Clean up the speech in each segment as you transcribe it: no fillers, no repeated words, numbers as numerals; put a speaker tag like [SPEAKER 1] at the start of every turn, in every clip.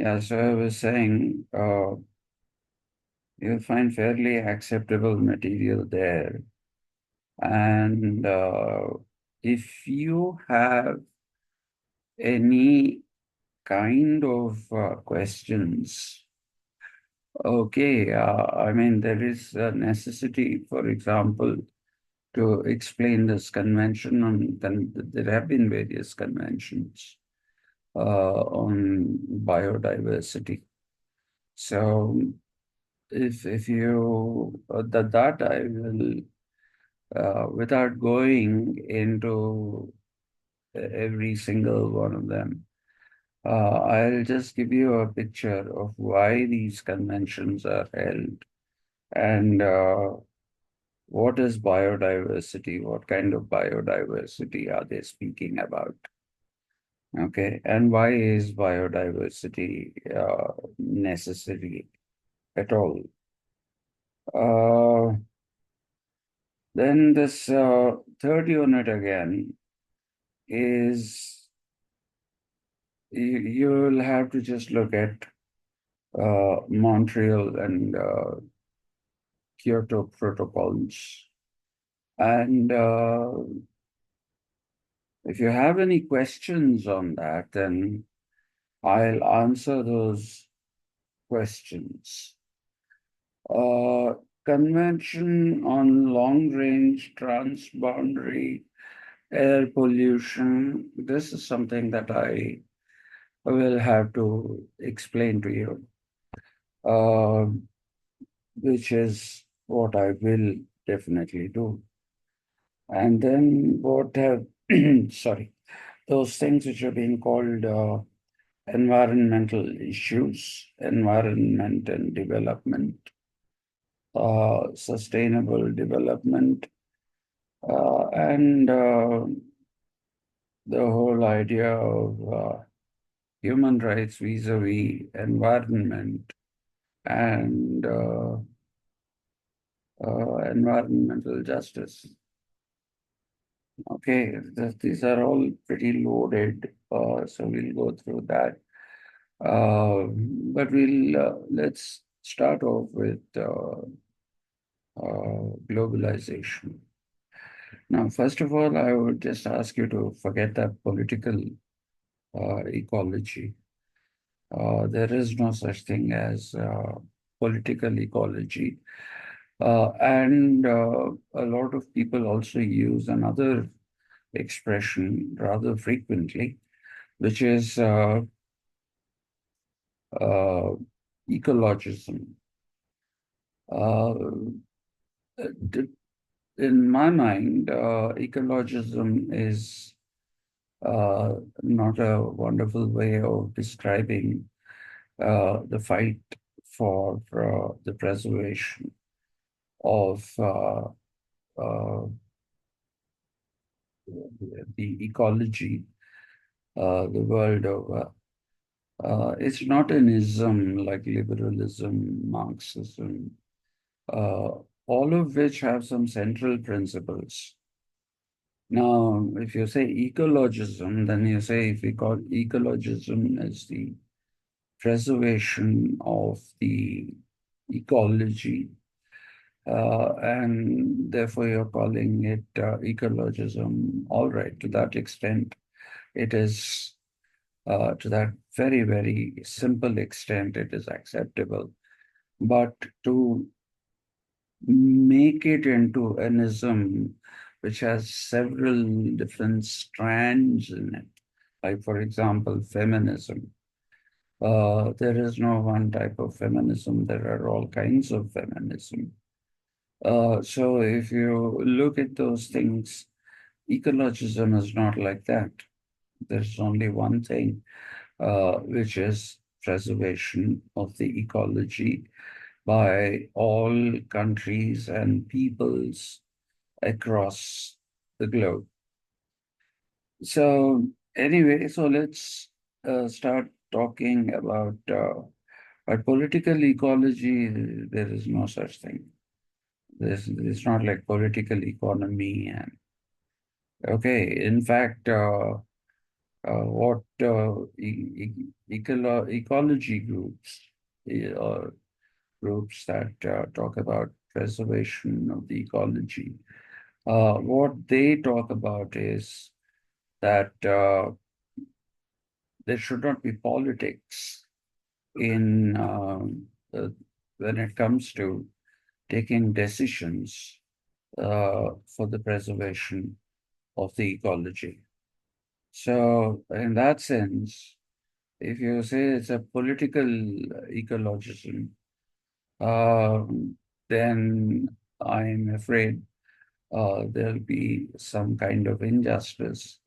[SPEAKER 1] Yeah, so I was saying, you'll find fairly acceptable material there. And if you have any kind of questions, okay, I mean, there is a necessity, for example, to explain this convention, and then there have been various conventions on biodiversity. So if you that I will without going into every single one of them, I'll just give you a picture of why these conventions are held and what is biodiversity, what kind of biodiversity are they speaking about? Okay, and why is biodiversity necessary at all? Uh, then this third unit again is you'll have to just look at Montreal and Kyoto protocols. And if you have any questions on that, then I'll answer those questions. Uh, Convention on long-range transboundary air pollution. This is something that I will have to explain to you, uh, which is what I will definitely do. And then what have, sorry, those things which are being called environmental issues, environment and development, sustainable development, and the whole idea of human rights vis-a-vis environment and environmental justice. Okay, these are all pretty loaded, so we'll go through that. But let's start off with globalization. Now, first of all, I would just ask you to forget that political ecology. There is no such thing as political ecology. And a lot of people also use another expression rather frequently, which is uh, ecologism. Uh, in my mind, ecologism is not a wonderful way of describing the fight for the preservation of uh, the ecology, the world over. It's not an ism like liberalism, Marxism, uh, all of which have some central principles. Now, if you say ecologism, then you say if we call ecologism as the preservation of the ecology, and therefore you're calling it ecologism, all right, to that extent, it is, to that very, very simple extent, it is acceptable. But to make it into an ism which has several different strands in it, like, for example, feminism. There is no one type of feminism. There are all kinds of feminism. So if you look at those things, ecologism is not like that. There's only one thing, which is preservation of the ecology by all countries and peoples across the globe. So anyway, so let's start talking about political ecology. There is no such thing. It's not like political economy. And okay, in fact, what ecology groups or groups that talk about preservation of the ecology, what they talk about is that there should not be politics in when it comes to taking decisions for the preservation of the ecology. So, in that sense, if you say it's a political ecologism, uh, then I'm afraid there'll be some kind of injustice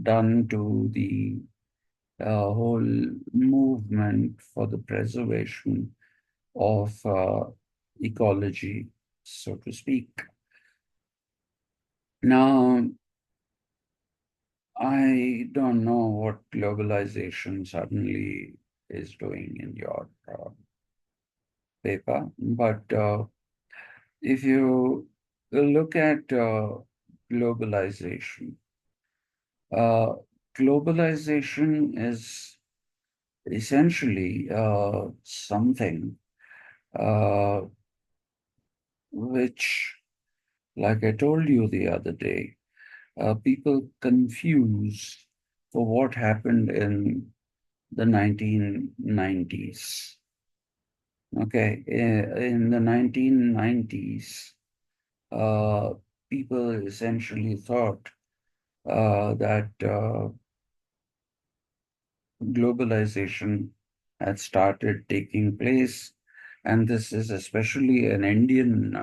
[SPEAKER 1] done to the whole movement for the preservation of ecology, so to speak. Now, I don't know what globalization suddenly is doing in your paper, but if you look at globalization, uh, globalization is essentially something uh, which, like I told you the other day, people confuse for what happened in the 1990s. Okay, in the 1990s, uh, people essentially thought that globalization had started taking place, and this is especially an Indian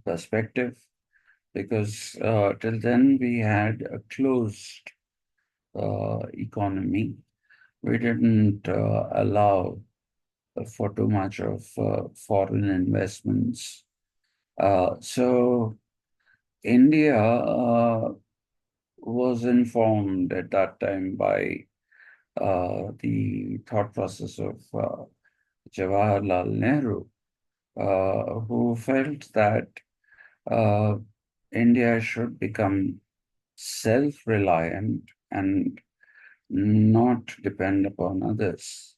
[SPEAKER 1] perspective because till then we had a closed economy. We didn't allow for too much of foreign investments. So India was informed at that time by the thought process of Jawaharlal Nehru, who felt that uh, India should become self-reliant and not depend upon others.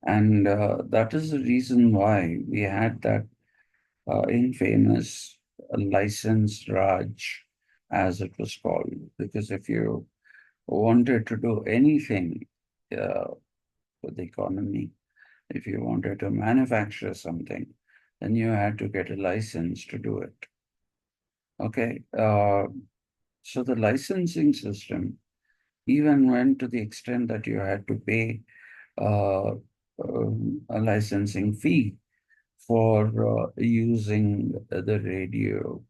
[SPEAKER 1] And that is the reason why we had that infamous license Raj, as it was called. Because if you wanted to do anything uh, with the economy, if you wanted to manufacture something, then you had to get a license to do it. Okay. So the licensing system even went to the extent that you had to pay uh, a licensing fee for using the radio,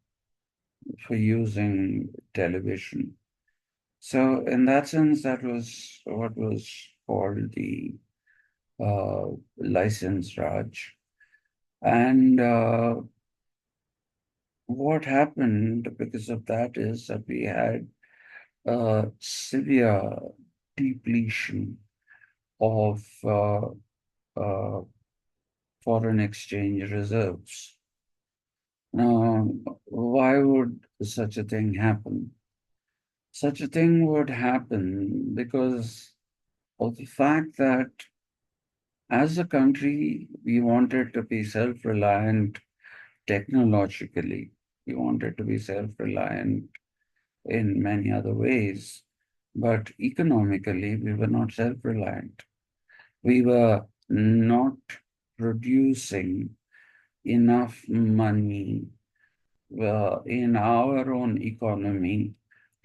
[SPEAKER 1] for using television. So, in that sense, that was what was called the uh, license Raj. And what happened because of that is that we had severe depletion of uh, foreign exchange reserves. Now, why would such a thing happen? Such a thing would happen because of the fact that as a country, we wanted to be self reliant technologically, we wanted to be self reliant in many other ways, but economically, we were not self reliant. We were not producing enough money in our own economy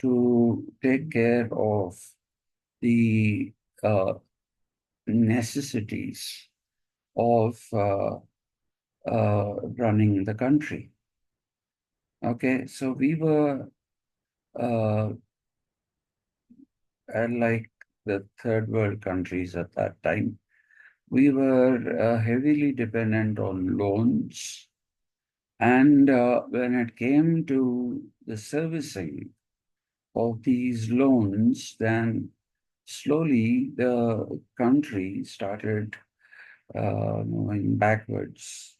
[SPEAKER 1] to take care of the uh, necessities of running the country. Okay, so we were uh, like the third world countries at that time. We were heavily dependent on loans. And when it came to the servicing of these loans, then slowly the country started moving backwards.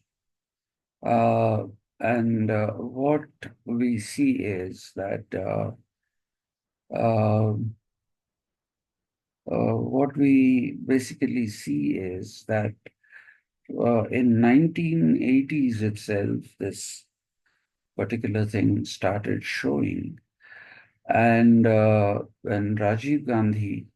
[SPEAKER 1] Uh, and what we see is that what we basically see is that in 1980s itself, this particular thing started showing. And when Rajiv Gandhi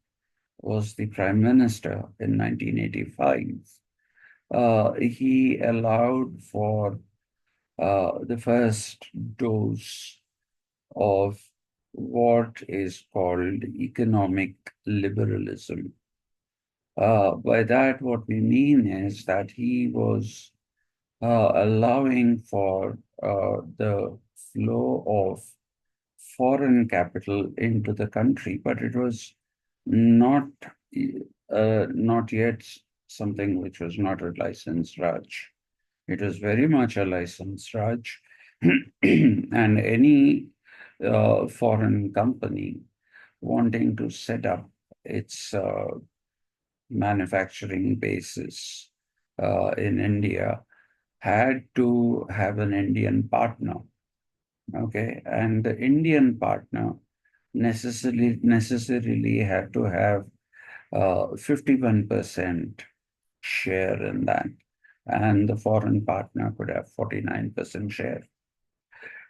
[SPEAKER 1] was the prime minister in 1985, he allowed for the first dose of what is called economic liberalism. By that, what we mean is that he was allowing for the flow of foreign capital into the country, but it was not not yet something which was not a licensed Raj. It was very much a licensed Raj, and any foreign company wanting to set up its manufacturing bases in India had to have an Indian partner. Okay, and the Indian partner necessarily had to have 51% share in that, and the foreign partner could have 49% share.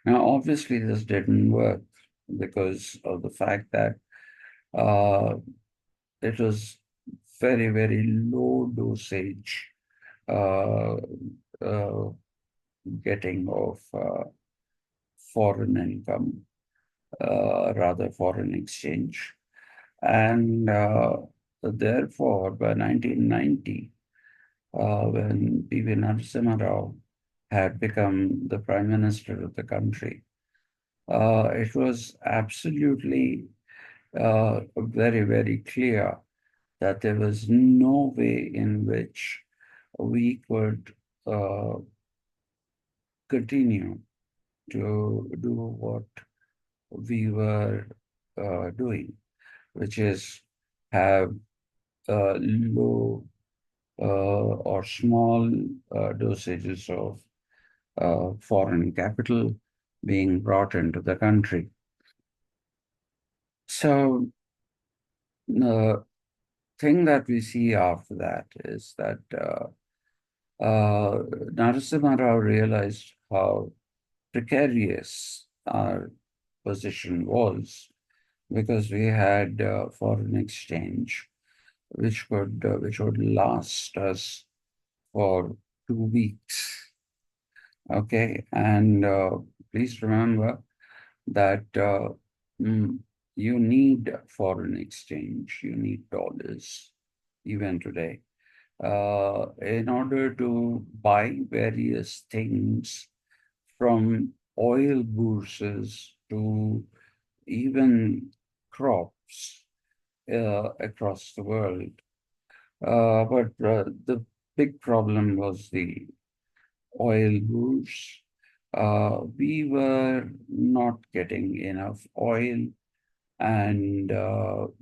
[SPEAKER 1] Now, obviously, this didn't work because of the fact that uh, it was very, very low dosage uh, uh, getting of foreign income, rather foreign exchange. And therefore, by 1990, when P.V. Narasimha Rao had become the prime minister of the country, it was absolutely very, very clear that there was no way in which we could uh, continue to do what we were doing, which is have low or small dosages of foreign capital being brought into the country. So the thing that we see after that is that Narasimha Rao realized how precarious our position was because we had foreign exchange which would last us for 2 weeks. Okay, and please remember that mm, you need foreign exchange, you need dollars even today in order to buy various things from oil bourses to even crops across the world. But the big problem was the oil bourse. We were not getting enough oil and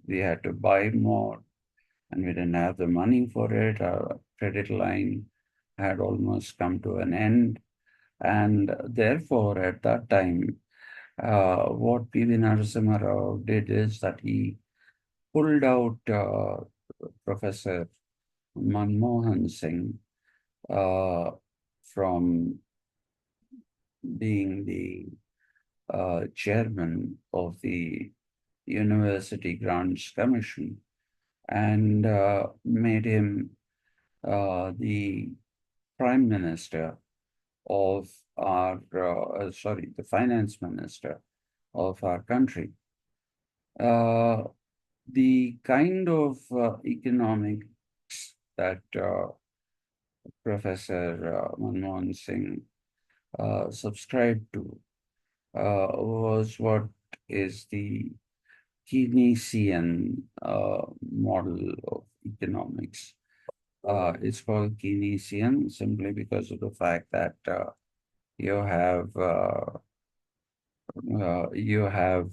[SPEAKER 1] we had to buy more and we didn't have the money for it. Our credit line had almost come to an end. And therefore, at that time, what P.V. Narasimha Rao did is that he pulled out Professor Manmohan Singh from being the chairman of the University Grants Commission and made him the prime minister of the finance minister of our country. The kind of economics that Professor Manmohan Singh subscribed to was what is the Keynesian model of economics. It's called Keynesian simply because of the fact that you have you have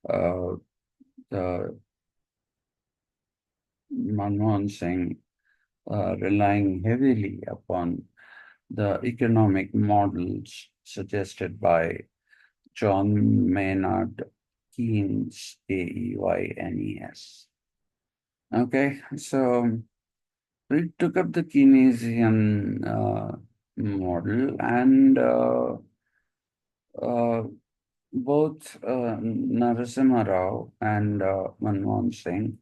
[SPEAKER 1] uh, the Manmohan Singh relying heavily upon the economic models suggested by John Maynard Keynes, Keynes. Okay, so we took up the Keynesian model, and uh, both Narasimha Rao and Manmohan Singh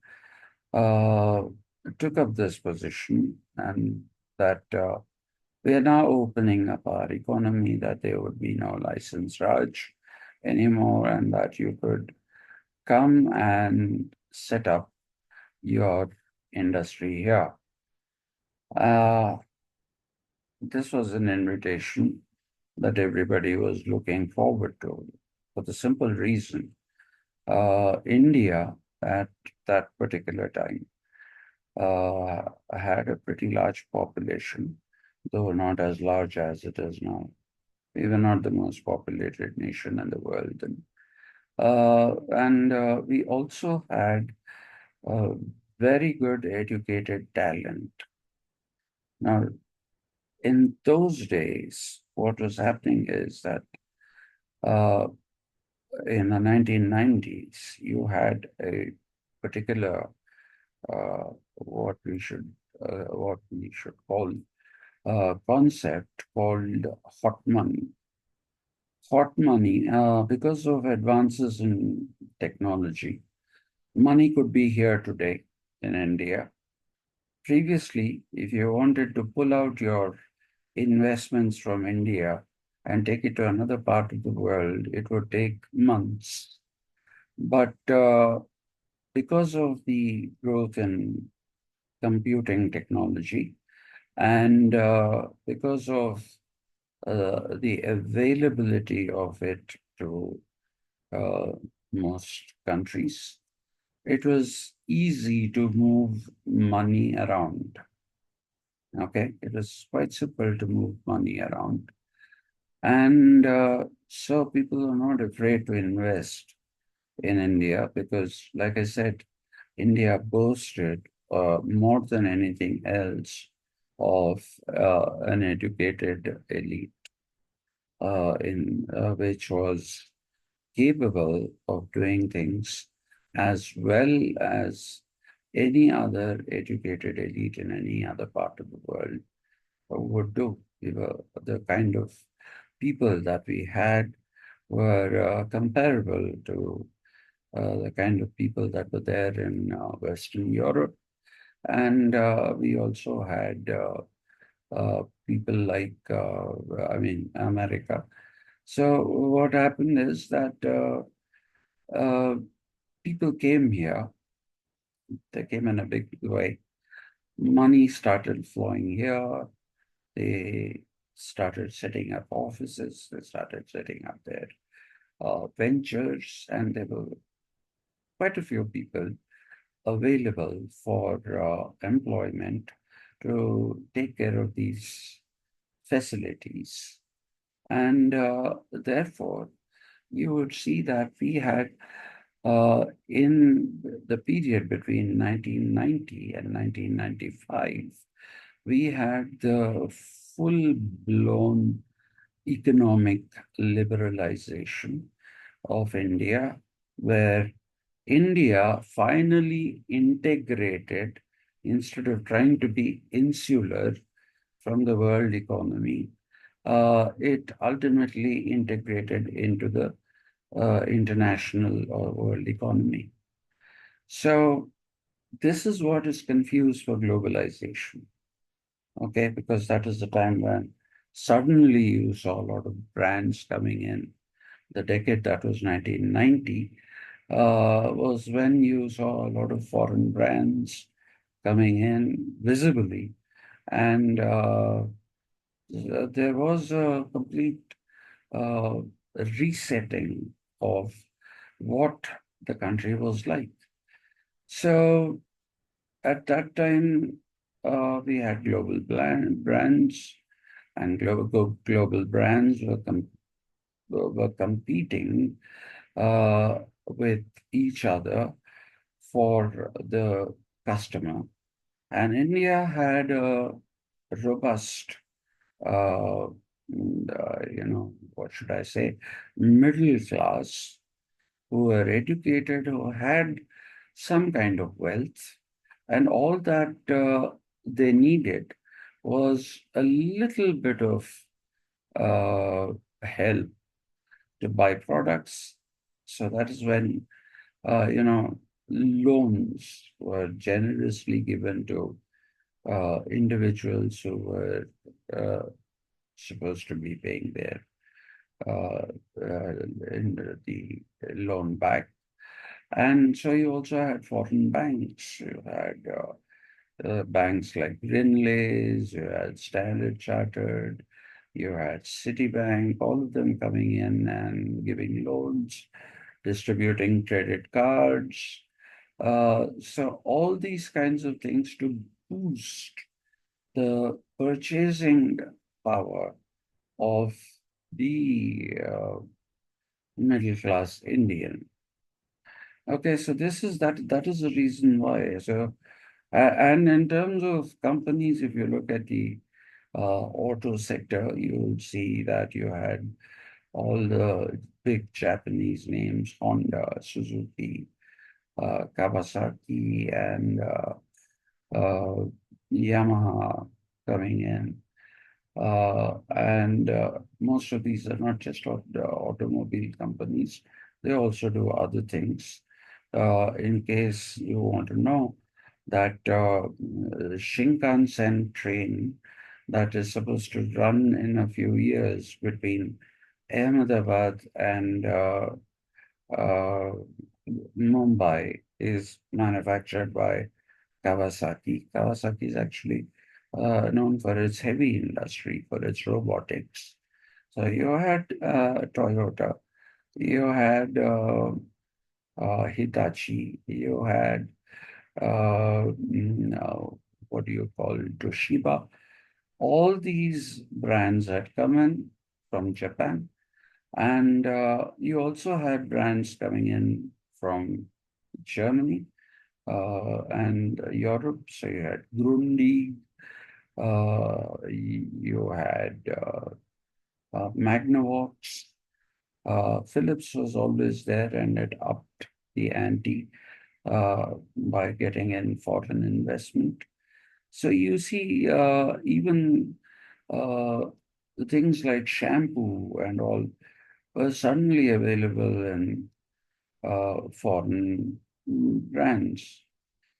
[SPEAKER 1] uh, took up this position, and that we are now opening up our economy, that there would be no license Raj anymore, and that you could come and set up your industry here. Uh, this was an invitation that everybody was looking forward to for the simple reason India at that particular time uh, had a pretty large population, though not as large as it is now. We were not the most populated nation in the world then. And we also had very good educated talent. Now, in those days, what was happening is that uh, in the 1990s, you had a particular what we should call a concept called hot money. Hot money, because of advances in technology, money could be here today in India. Previously, if you wanted to pull out your investments from India and take it to another part of the world, it would take months. But because of the growth in computing technology and because of the availability of it to uh, most countries, it was easy to move money around. Okay, it was quite simple to move money around. And so people are not afraid to invest in India because, like I said, India boasted more than anything else of an educated elite in which was capable of doing things as well as any other educated elite in any other part of the world would do. We were the kind of people that we had were comparable to the kind of people that were there in Western Europe. And we also had people like, America. So what happened is that people came here, they came in a big way. Money started flowing here. They started setting up offices, they started setting up their ventures, and there were quite a few people available for employment to take care of these facilities. And therefore, you would see that we had, in the period between 1990 and 1995, we had the full blown economic liberalization of India, where India finally integrated, instead of trying to be insular from the world economy, it ultimately integrated into the international or world economy. So this is what is confused for globalization, okay? Because that is the time when suddenly you saw a lot of brands coming in. The decade that was 1990 was when you saw a lot of foreign brands coming in visibly. And there was a complete uh, resetting of what the country was like. So at that time, we had brands, and global brands were competing with each other for the customer. And India had a robust, what should I say, middle class who were educated, who had some kind of wealth, And all that they needed was a little bit of uh, help to buy products. So that is when, loans were generously given to individuals who were uh, supposed to be paying their uh, uh, in the loan back. And so you also had foreign banks. You had banks like Grindlays, you had Standard Chartered, you had Citibank, all of them coming in and giving loans, distributing credit cards. So all these kinds of things to boost the purchasing power of the middle class Indian. Okay, so that is the reason why. So, and in terms of companies, if you look at the auto sector, you will see that you had all the big Japanese names, Honda, Suzuki, Kawasaki, and uh, Yamaha coming in. And most of these are not just the automobile companies, they also do other things. In case you want to know, that Shinkansen train that is supposed to run in a few years between Ahmedabad and uh, Mumbai is manufactured by Kawasaki. Kawasaki is actually known for its heavy industry, for its robotics. So you had Toyota, you had Hitachi, you had what do you call it, Toshiba. All these brands had come in from Japan, and you also had brands coming in from Germany and Europe. So you had Grundig, you had Magnavox. Philips was always there and it upped the ante by getting in foreign investment. So you see, even uh, things like shampoo and all were suddenly available in foreign brands.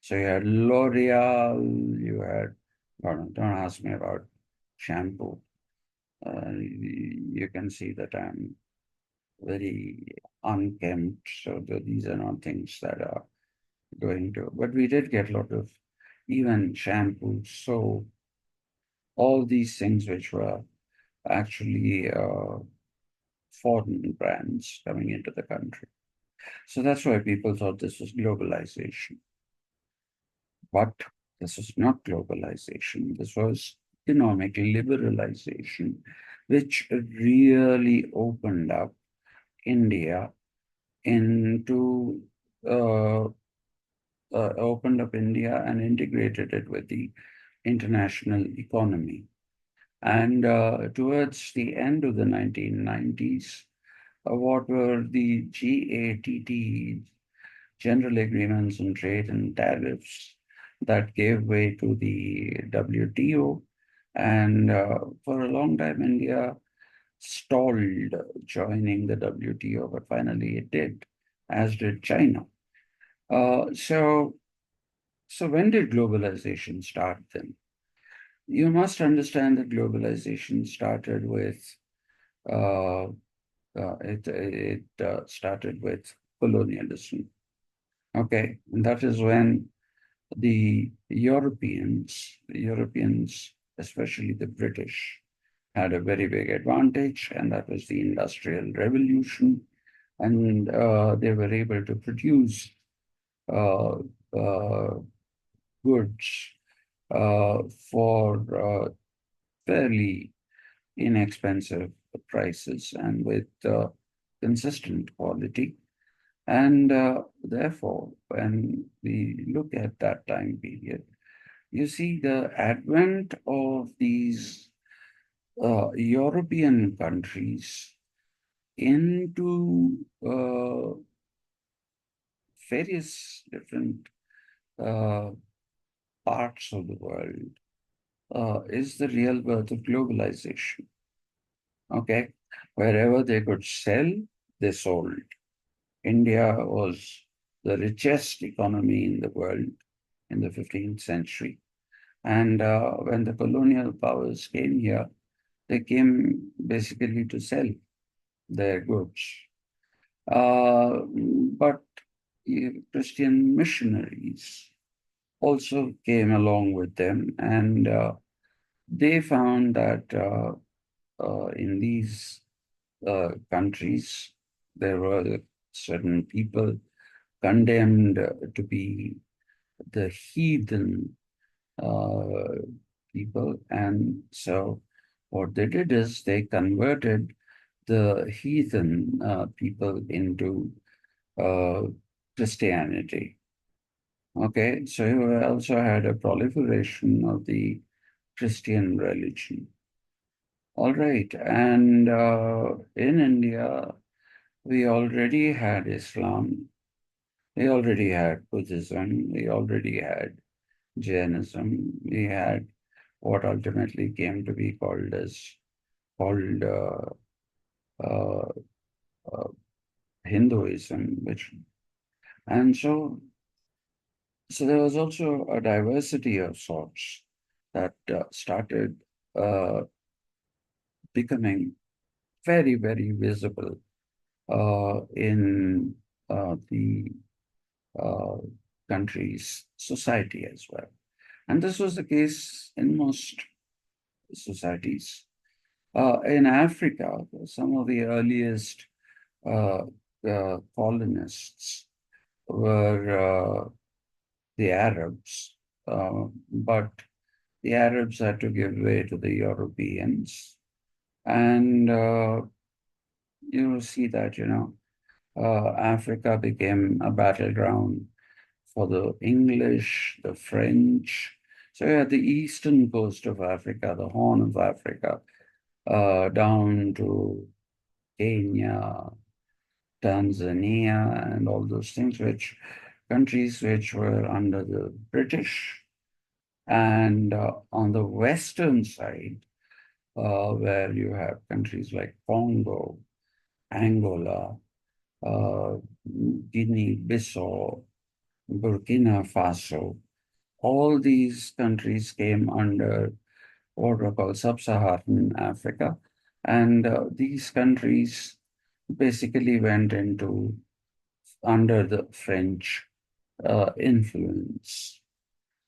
[SPEAKER 1] So you had L'Oreal, you had, don't ask me about shampoo. You can see that I'm very unkempt, so these are not things that are going to, but we did get a lot of even shampoo, so all these things which were actually foreign brands coming into the country. So that's why people thought this was globalization. But this was not globalization. This was economic liberalization, which really opened up India into uh, opened up India and integrated it with the international economy. And towards the end of the 1990s, what were the GATT, General Agreements on Trade and Tariffs, that gave way to the WTO. And for a long time, India stalled joining the WTO, but finally it did, as did China. So, so when did globalization start then? You must understand that globalization started with uh, it started with colonialism. Okay, and that is when the Europeans, especially the British, had a very big advantage, and that was the Industrial Revolution. And they were able to produce uh, uh, goods for fairly inexpensive prices and with consistent quality. And therefore, when we look at that time period, you see the advent of these European countries into various different uh, parts of the world is the real birth of globalization. Okay, wherever they could sell, they sold. India was the richest economy in the world in the 15th century. And when the colonial powers came here, they came basically to sell their goods. But Christian missionaries also came along with them, and they found that in these countries, there were certain people condemned to be the heathen uh, people. And so what they did is they converted the heathen people into uh, Christianity. Okay, so you also had a proliferation of the Christian religion. All right, and in India, we already had Islam, we already had Buddhism, we already had Jainism, we had what ultimately came to be called uh, uh, Hinduism, which and so there was also a diversity of sorts that started uh, becoming very, very visible in the uh, country's society as well. And this was the case in most societies. In Africa, some of the earliest uh, colonists were the Arabs, but the Arabs had to give way to the Europeans. And you see that, Africa became a battleground for the English, the French. So you had the eastern coast of Africa, the Horn of Africa, down to Kenya, Tanzania, and all those things, which countries which were under the British. And on the western side, where you have countries like Congo, Angola, uh, Guinea-Bissau, Burkina Faso, all these countries came under what we call sub-Saharan Africa. And these countries basically went into under the French influence.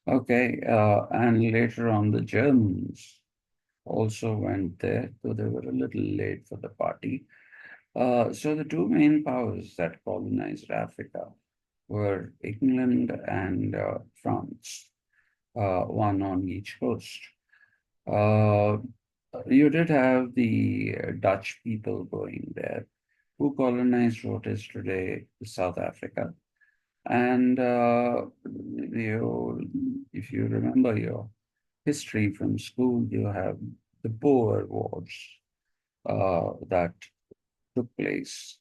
[SPEAKER 1] Okay, and later on the Germans also went there, though they were a little late for the party. So the two main powers that colonized Africa were England and France, one on each coast. Uh, you did have the Dutch people going there who colonized what is today South Africa. And if you remember your history from school, you have the Boer Wars that took place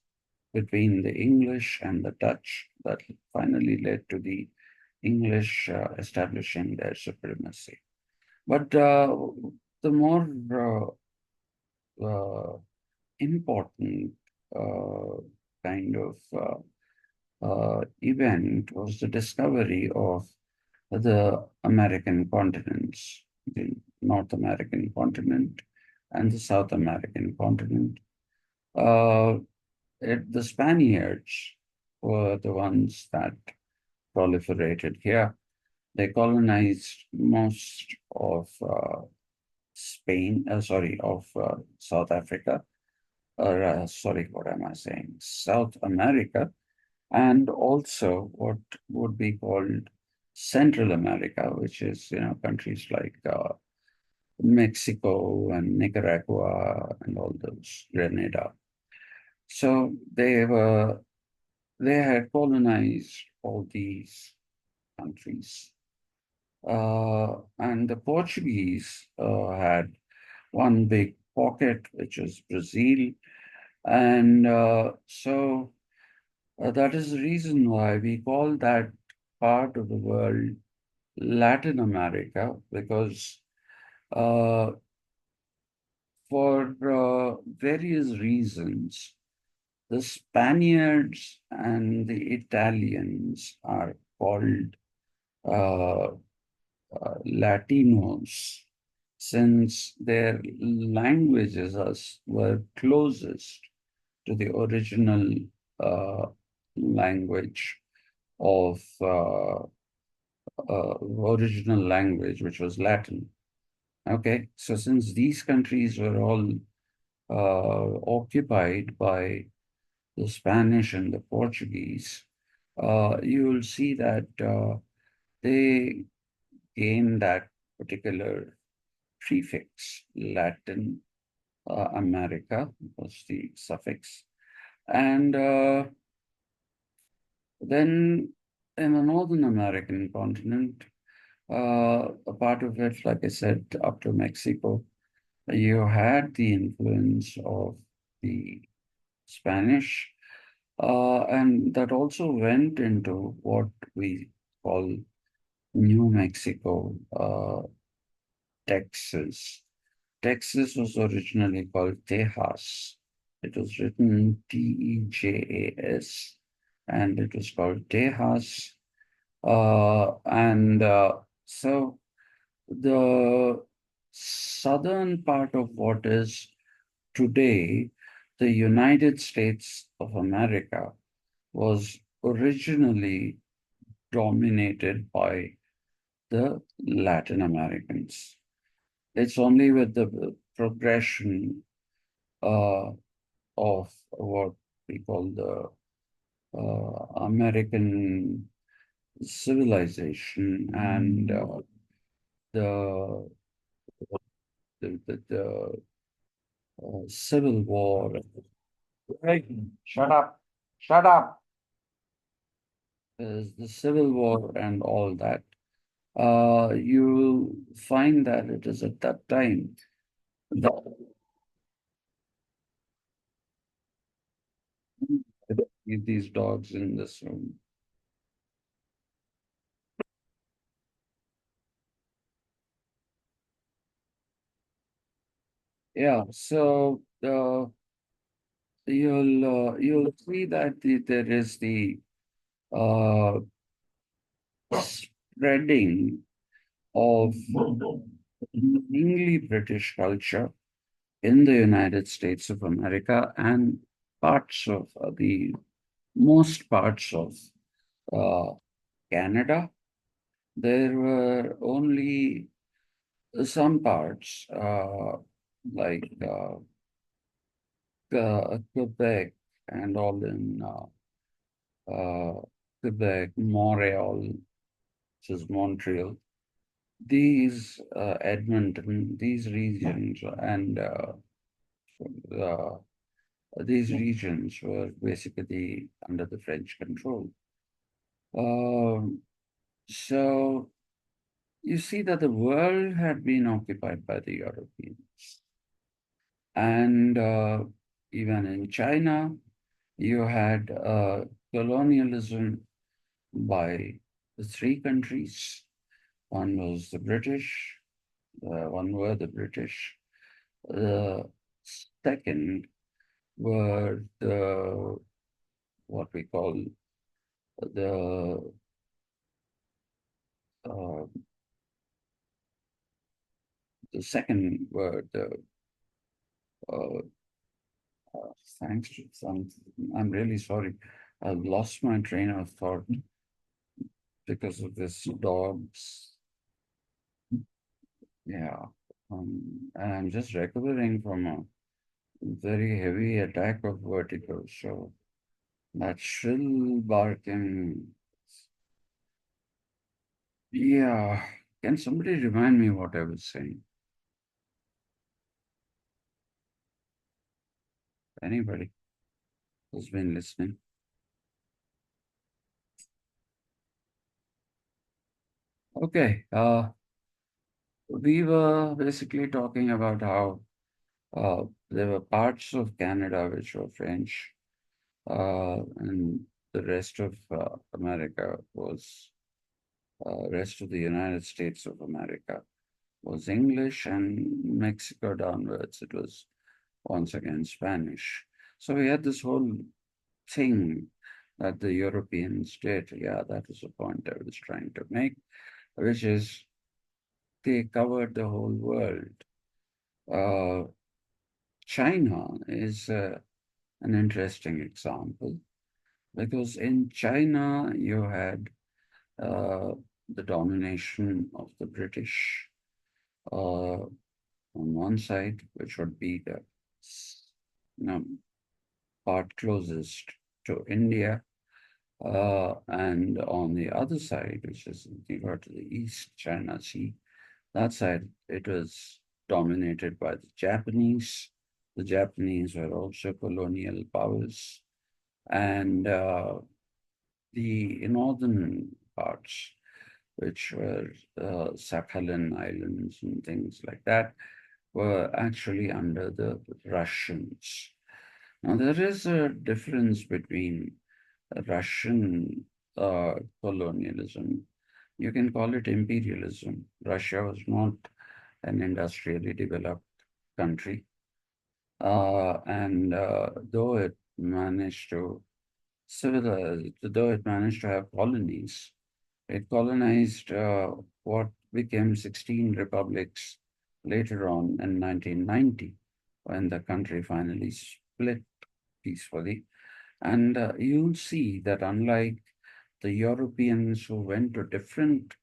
[SPEAKER 1] between the English and the Dutch that finally led to the English establishing their supremacy. But the more important uh, kind of event was the discovery of the American continents, the North American continent and the South American continent. Uh, the Spaniards were the ones that proliferated here. They colonized most of South Africa, sorry, what am I saying? South America, and also what would be called Central America, which is, countries like Mexico and Nicaragua and all those, Grenada. So they had colonized all these countries. And the Portuguese had one big pocket, which was Brazil. And that is the reason why we call that part of the world Latin America because uh, for various reasons, the Spaniards and the Italians are called uh, Latinos since their languages were closest to the original uh, language of original language, which was Latin. Okay, so since these countries were all occupied by the Spanish and the Portuguese, you will see that they gained that particular prefix, Latin America was the suffix. And then in the Northern American continent, a part of it, like I said, up to Mexico, you had the influence of the Spanish, and that also went into what we call New Mexico, Texas. Texas was originally called Tejas. It was written Tejas, and it was called Tejas. And so the southern part of what is today the United States of America was originally dominated by the Latin Americans. It's only with the progression uh, of what we call the American civilization and the Civil War. Hey, shut up! Shut up! The Civil War and all that. You find that it is at that time that these dogs in this room. Yeah, so you'll see that there is the uh, spreading of mainly British culture in the United States of America and parts of the most parts of uh, Canada. There were only some parts like Quebec and all in Quebec, Montreal, which is Montreal. These Edmonton, these regions, and uh, these regions were basically under the French control. Um, so you see that the world had been occupied by the Europeans. And even in China, you had colonialism by the three countries. One was the British, one were the British. The second were what we call the uh, the second were the uh, thanks to some. I'm really sorry. I've lost my train of thought because of this dogs. Yeah. And I'm just recovering from a very heavy attack of vertigo. So that shrill barking. Yeah. Can somebody remind me what I was saying? Anybody who's been listening? Okay. We were basically talking about how there were parts of Canada which were French, and the rest of America was rest of the United States of America was English, and Mexico downwards, it was once again Spanish. So we had this whole thing that the Europeans did. Yeah, that was the point I was trying to make, which is they covered the whole world. Uh, China is an interesting example because in China you had uh, the domination of the British on one side, which would be the you know, part closest to India, and on the other side, which is you go to the East China Sea, that side it was dominated by the Japanese. The Japanese were also colonial powers, and the northern parts, which were Sakhalin Islands and things like that, were actually under the Russians. Now, there is a difference between Russian colonialism. You can call it imperialism. Russia was not an industrially developed country. And though it managed to civilize, though it managed to have colonies, it colonized what became 16 republics later on in 1990, when the country finally split peacefully. And you'll see that unlike the Europeans who went to different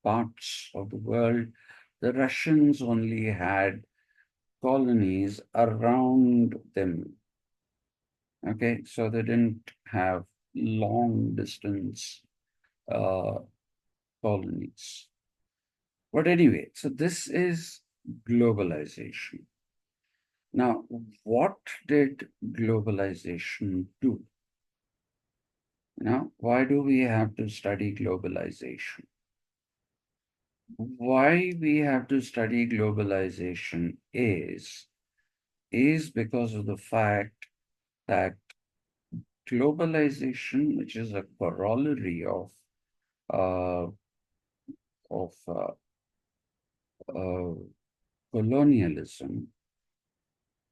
[SPEAKER 1] parts of the world, the Russians only had colonies around them. Okay, so they didn't have long distance uh, colonies. But anyway, so this is globalization. Now, what did globalization do? Now, why do we have to study globalization? Why we have to study globalization is because of the fact that globalization, which is a corollary uh, of uh, colonialism,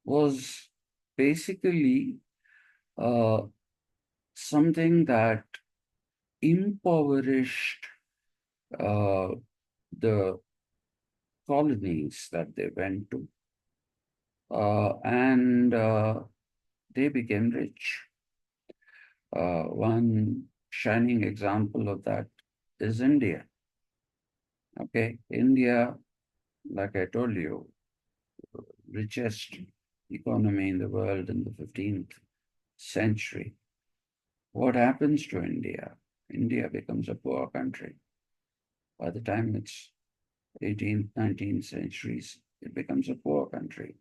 [SPEAKER 1] was basically uh, something that impoverished uh, the colonies that they went to, and they became rich. One shining example of that is India. Okay, India, like I told you, richest economy in the world in the 15th century. What happens to India? India becomes a poor country. By the time it's 18th, 19th centuries, it becomes a poor country.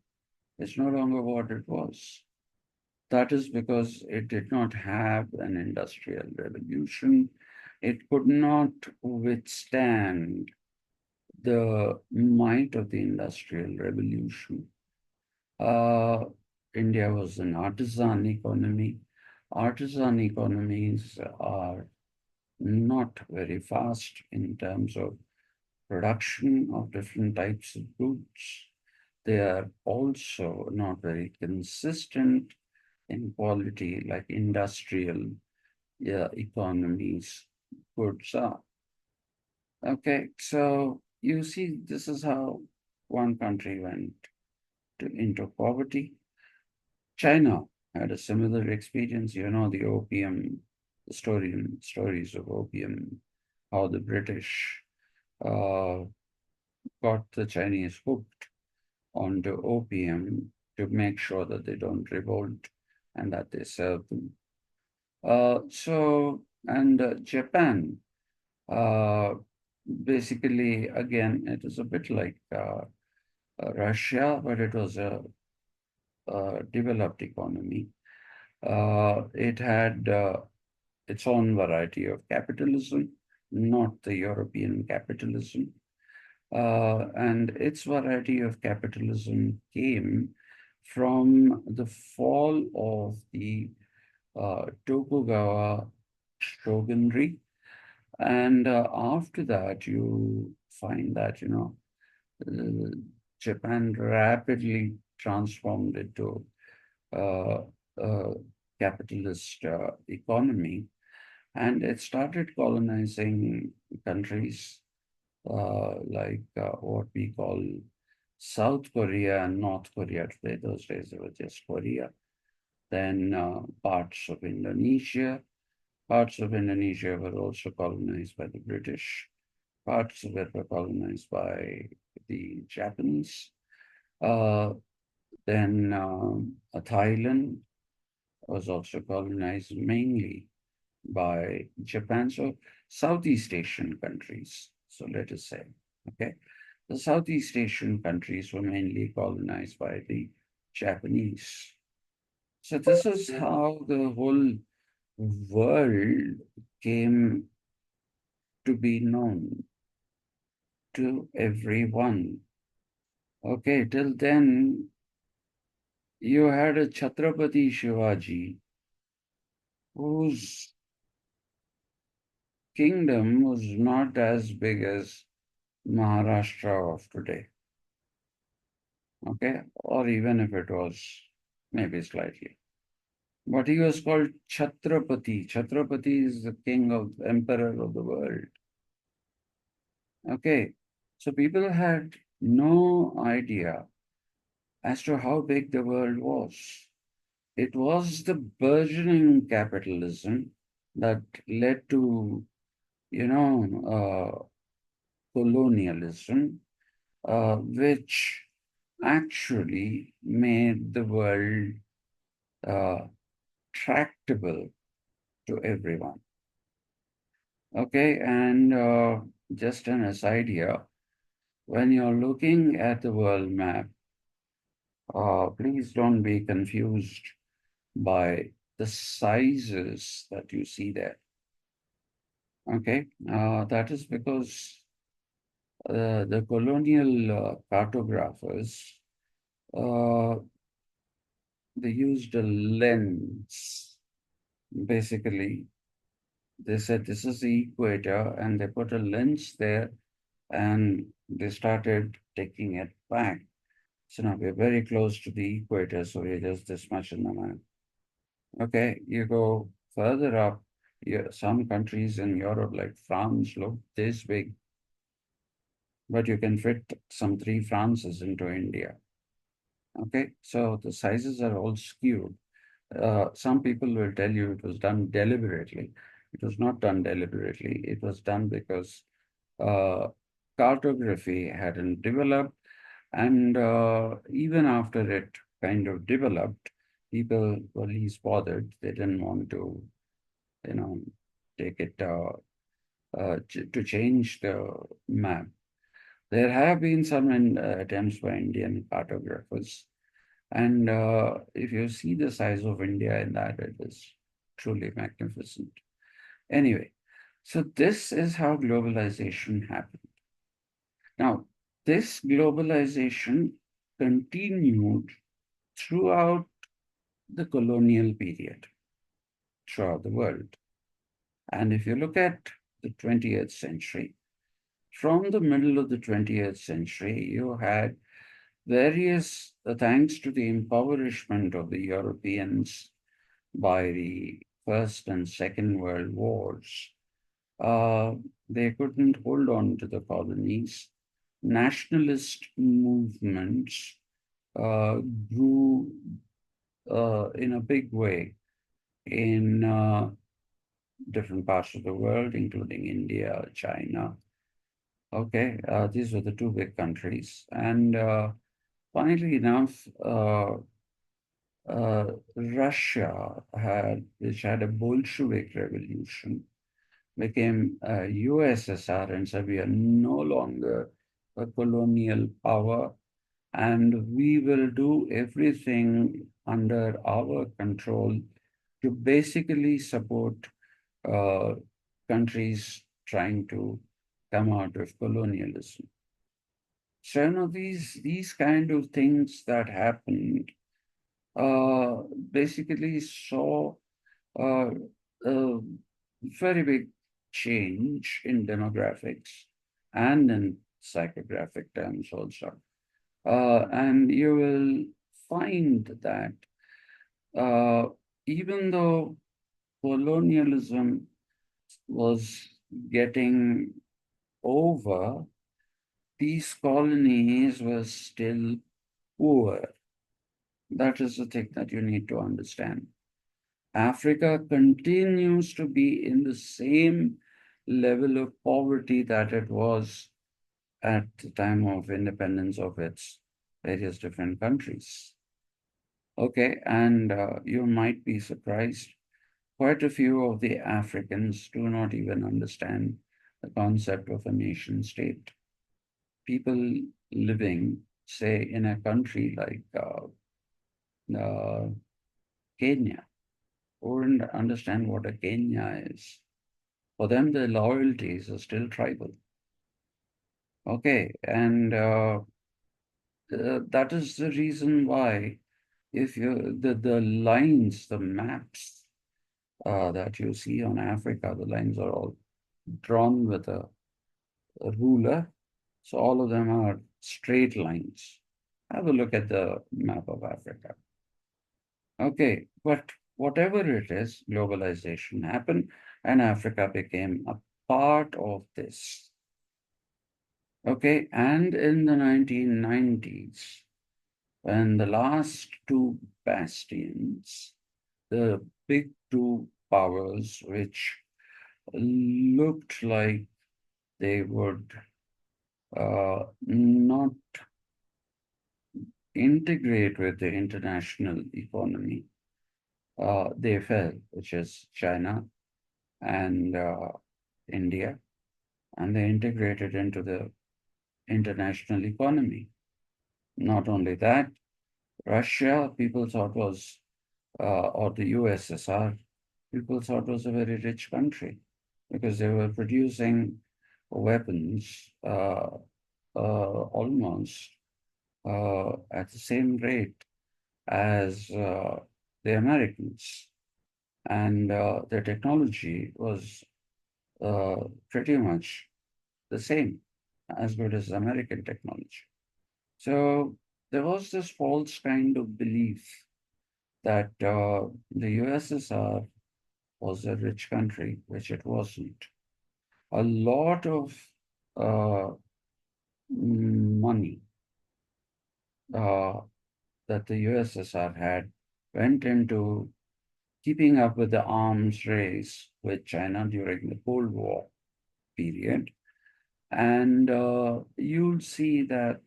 [SPEAKER 1] It's no longer what it was. That is because it did not have an industrial revolution. It could not withstand the might of the industrial revolution. Uh, India was an artisan economy. Artisan economies are not very fast in terms of production of different types of goods. They are also not very consistent in quality like industrial, yeah, economies goods are. Okay, so you see, this is how one country went into poverty. China had a similar experience. You know, the opium, the stories of opium, how the British uh, got the Chinese hooked onto opium to make sure that they don't revolt and that they serve them. And Japan, uh, basically, again, it is a bit like Russia, but it was a developed economy. It had its own variety of capitalism, not the European capitalism. And its variety of capitalism came from the fall of the Tokugawa shogunry And after that, you find that, uh, Japan rapidly transformed into uh, a capitalist economy, and it started colonizing countries like what we call South Korea and North Korea today. Those days it was just Korea. Then parts of Indonesia. Parts of Indonesia were also colonized by the British. Parts of it were colonized by the Japanese. Uh, then Thailand was also colonized mainly by Japan. So Southeast Asian countries, so let us say, okay, the Southeast Asian countries were mainly colonized by the Japanese. So this is how the whole world came to be known to everyone. Okay, till then you had a Chhatrapati Shivaji whose kingdom was not as big as Maharashtra of today. Okay, or even if it was, maybe slightly. But he was called Chhatrapati. Chhatrapati is the king of emperor of the world. Okay, so people had no idea as to how big the world was. It was the burgeoning capitalism that led to, you know, colonialism, which actually made the world uh, tractable to everyone. Okay, and just an aside here, when you're looking at the world map, please don't be confused by the sizes that you see there. Okay, that is because the colonial cartographers uh, they used a lens. Basically, they said this is the equator, and they put a lens there, and they started taking it back. So now we're very close to the equator, so we're just this much in the map. Okay, you go further up, some countries in Europe, like France, look this big, but you can fit some three Frances into India. Okay, so the sizes are all skewed. Some people will tell you it was done deliberately. It was not done deliberately. It was done because uh, cartography hadn't developed, and even after it kind of developed, people were least bothered. They didn't want to, you know, take it to change the map. There have been some attempts by Indian cartographers, and if you see the size of India in that, it is truly magnificent. Anyway, so this is how globalization happened. Now, this globalization continued throughout the colonial period, throughout the world. And if you look at the 20th century, from the middle of the 20th century, you had various, thanks to the impoverishment of the Europeans by the First and Second World Wars, uh, they couldn't hold on to the colonies. Nationalist movements uh, grew in a big way in different parts of the world, including India, China. Okay, these were the two big countries. And funnily enough, Russia which had a Bolshevik revolution, became USSR, and so we are no longer a colonial power, and we will do everything under our control to basically support uh, countries trying to come out of colonialism. So, these kind of things that happened basically saw uh, a very big change in demographics and in psychographic terms also. And you will find that uh, even though colonialism was getting over, these colonies were still poor. That is the thing that you need to understand. Africa continues to be in the same level of poverty that it was at the time of independence of its various different countries. Okay, and you might be surprised. Quite a few of the Africans do not even understand the concept of a nation state. People living, say, in a country like uh, Kenya wouldn't understand what a Kenya is. For them, the loyalties are still tribal. Okay, and that is the reason why if you the lines, the maps that you see on Africa, the lines are all drawn with a ruler. So all of them are straight lines. Have a look at the map of Africa. Okay, but whatever it is, globalization happened and Africa became a part of this. Okay, and in the 1990s, when the last two bastions, the big two powers, which looked like they would not integrate with the international economy, they fell, which is China and India, and they integrated into the international economy. Not only that, Russia, people thought was, or the USSR, people thought was a very rich country because they were producing weapons almost at the same rate as the Americans. And their technology was uh, pretty much the same, as good as American technology. So there was this false kind of belief that the USSR was a rich country, which it wasn't. A lot of uh, money uh, that the USSR had went into keeping up with the arms race with China during the Cold War period. And you'll see that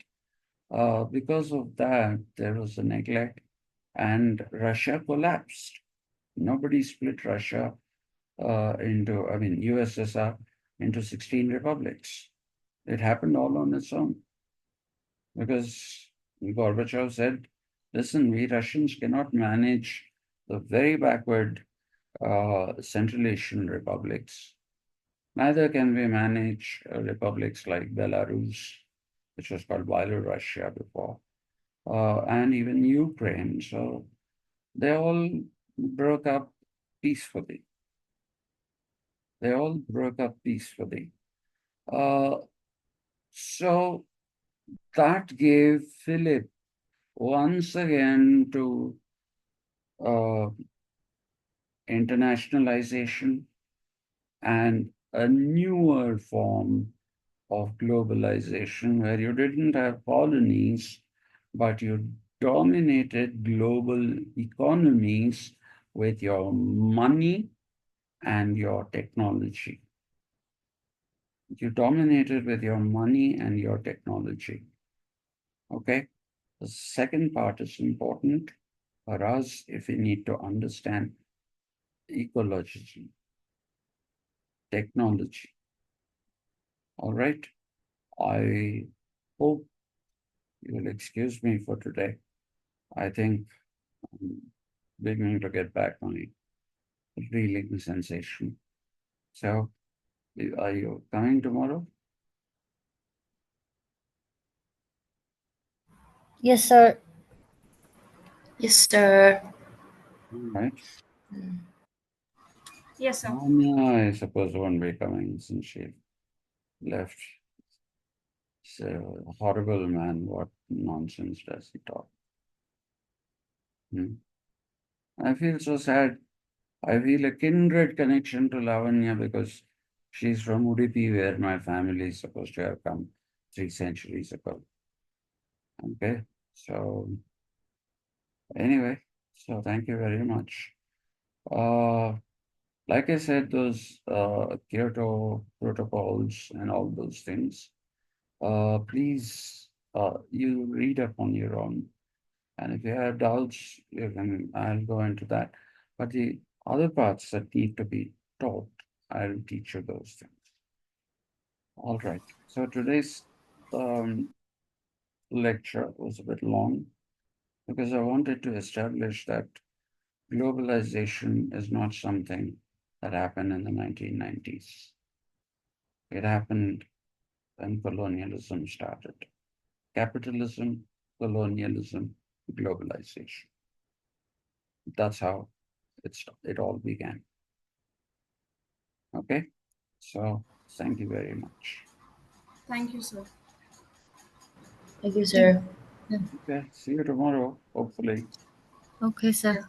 [SPEAKER 1] because of that, there was a neglect and Russia collapsed. Nobody split Russia I mean, USSR into 16 republics. It happened all on its own because Gorbachev said, listen, we Russians cannot manage the very backward Central Asian republics. Neither can we manage republics like Belarus, which was called Byelorusia before, and even Ukraine. So they all broke up peacefully. They all broke up peacefully. Uh, so that gave Philip once again to uh, internationalization and a newer form of globalization where you didn't have colonies, but you dominated global economies with your money and your technology. You dominated with your money and your technology. Okay? The second part is important for us if we need to understand ecology, technology. All right? I hope you will excuse me for today. I think I'm beginning to get back my reeling sensation. So, are you coming tomorrow?
[SPEAKER 2] Yes, sir.
[SPEAKER 3] Yes, sir.
[SPEAKER 1] All right.
[SPEAKER 2] Yes, sir.
[SPEAKER 1] Anya, I suppose, won't be coming since she left. So horrible man. What nonsense does he talk? Hmm? I feel so sad. I feel a kindred connection to Lavanya because she's from Udupi, where my family is supposed to have come 3 centuries ago. Okay, so anyway, so thank you very much. Uh, like I said, those Kyoto protocols and all those things, please you read up on your own. And if you have doubts, I'll go into that. But the other parts that need to be taught, I'll teach you those things. All right. So today's um, lecture was a bit long because I wanted to establish that globalization is not something that happened in the 1990s. It happened when colonialism started. Capitalism, colonialism, globalization. That's how it all began. Okay, so thank you very much.
[SPEAKER 2] Thank you, sir.
[SPEAKER 3] Thank you, sir. Yeah.
[SPEAKER 1] Okay, see you tomorrow, hopefully.
[SPEAKER 3] Okay, sir.